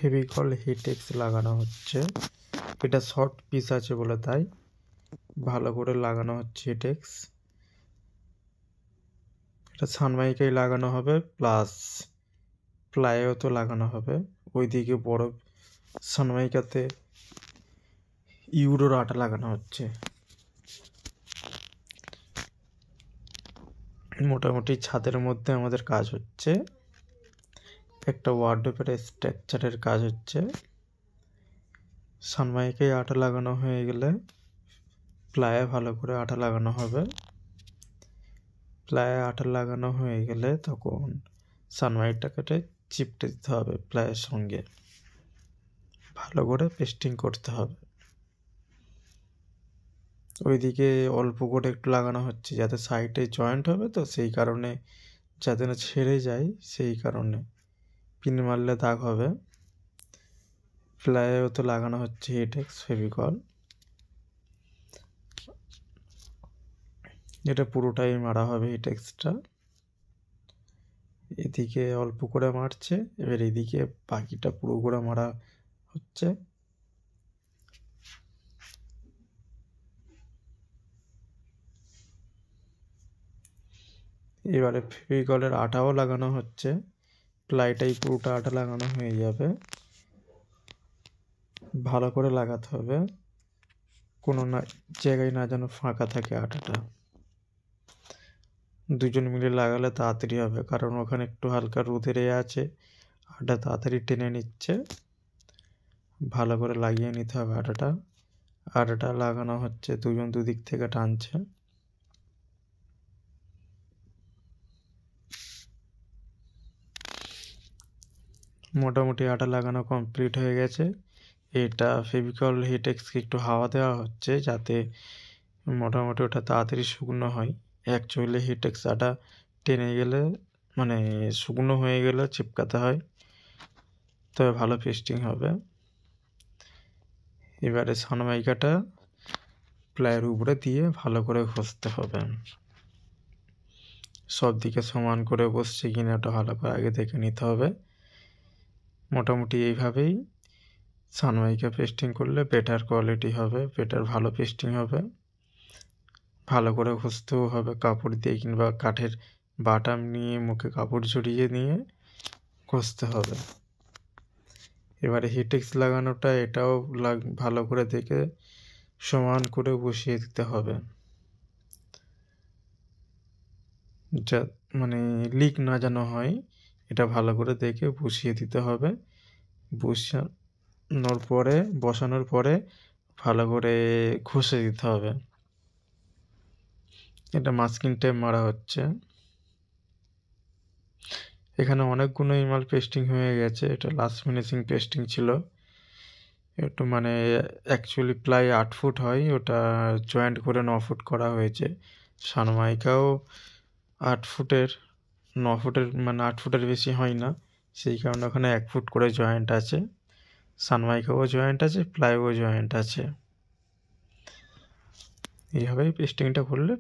ফেভিকল হিটেক্স লাগানো হচ্ছে। এটা শর্ট পিস আছে বলে তাই ভালো করে লাগানো হচ্ছে হিটেক্স। এটা সানমাইকায় লাগানো হবে, প্লাস প্লাইও তো লাগানো হবে। ওইদিকে বড় সানমাইকাতে ইউরোর আটা লাগানো হচ্ছে। মোটামুটি ছাদের মধ্যে আমাদের কাজ হচ্ছে, একটা ওয়ার্ডরোবের স্ট্রাকচারের কাজ হচ্ছে। সানমাইকে আটা লাগানো হয়ে গেলে প্লায়ে ভালো করে আটা লাগানো হবে। প্লায়ে আটা লাগানো হয়ে গেলে তখন সানমাইকটাকে চিপটে দিতে হবে প্লায়ের সঙ্গে, ভালো করে পেস্টিং করতে হবে। ওইদিকে অল্প করে একটু লাগানো হচ্ছে যাতে সাইডে জয়েন্ট হবে, তো সেই কারণে যাতে না ছেড়ে যায়, সেই কারণে পিন মারলে দাগ হবে। প্লায়েও তো লাগানো হচ্ছে হিটেক্স ফেভিকল। এটা পুরোটাই মারা হবে হিটেক্সটা। এদিকে অল্প করে মারছে, এবার এদিকে বাকিটা পুরো করে মারা হচ্ছে। এবারে ফেভিকলের আটাও লাগানো হচ্ছে, প্লাইটাই পুরোটা আটা লাগানো হয়ে যাবে। ভালো করে লাগাতে হবে, কোনো না জায়গায় না যেন ফাঁকা থাকে আটাটা। দুজন মিলে লাগালে তাড়াতাড়ি হবে, কারণ ওখানে একটু হালকা রোদের আছে, আটা তাড়াতাড়ি টেনে নিচ্ছে। ভালো করে লাগিয়ে নিতে হবে আটাটা। আটাটা লাগানো হচ্ছে, দুজন দুদিক থেকে টানছে। মোটামুটি আটা লাগানো কমপ্লিট হয়ে গেছে। এটা ফেভিকল হিটেক্সকে একটু হাওয়া দেওয়া হচ্ছে যাতে মোটামুটি ওটা তাড়াতাড়ি শুকনো হয়। অ্যাকচুয়ালি হিটেক্স আটা টেনে গেলে মানে শুকনো হয়ে গেলে চিপকাতে হয়, তবে ভালো পেস্টিং হবে। এবারে সানমাইকাটা প্লাইয়ের উপরে দিয়ে ভালো করে ঘষতে হবে, সব দিকে সমান করে বসছে কিনা ওটা ভালো করে আগে দেখে নিতে হবে। মোটামুটি এইভাবেই সানমাইকা পেস্টিং করলে বেটার কোয়ালিটি হবে, বেটার ভালো পেস্টিং হবে। ভালো করে ঘষতেও হবে কাপড় দিয়ে, কিংবা কাঠের বাটাম নিয়ে মুখে কাপড় জড়িয়ে নিয়ে ঘষতে হবে। এবারে হিটেক্স লাগানোটা এটাও ভালো করে দেখে সমান করে বসিয়ে দিতে হবে, যা মানে লিক না যেন হয়, এটা ভালো করে দেখে বসিয়ে দিতে হবে। বসানোর পরে ভালো করে ঘষে দিতে হবে। এটা মাস্কিং টেপ মারা হচ্ছে। এখানে অনেকগুলো ইমাল পেস্টিং হয়ে গেছে, এটা লাস্ট ফিনিশিং পেস্টিং ছিল। একটু মানে অ্যাকচুয়ালি প্লাই 8 ফুট হয়, ওটা জয়েন্ট করে 9 ফুট করা হয়েছে। সানমাইকাও 8 ফুটের, 9 ফুটের মানে 8 ফুটের বেশি হয় না, সেই কারণে ওখানে 1 ফুট করে জয়েন্ট আছে। সানমাইকাও জয়েন্ট আছে, প্লাইও জয়েন্ট আছে। এইভাবেই পেস্টিংটা করলে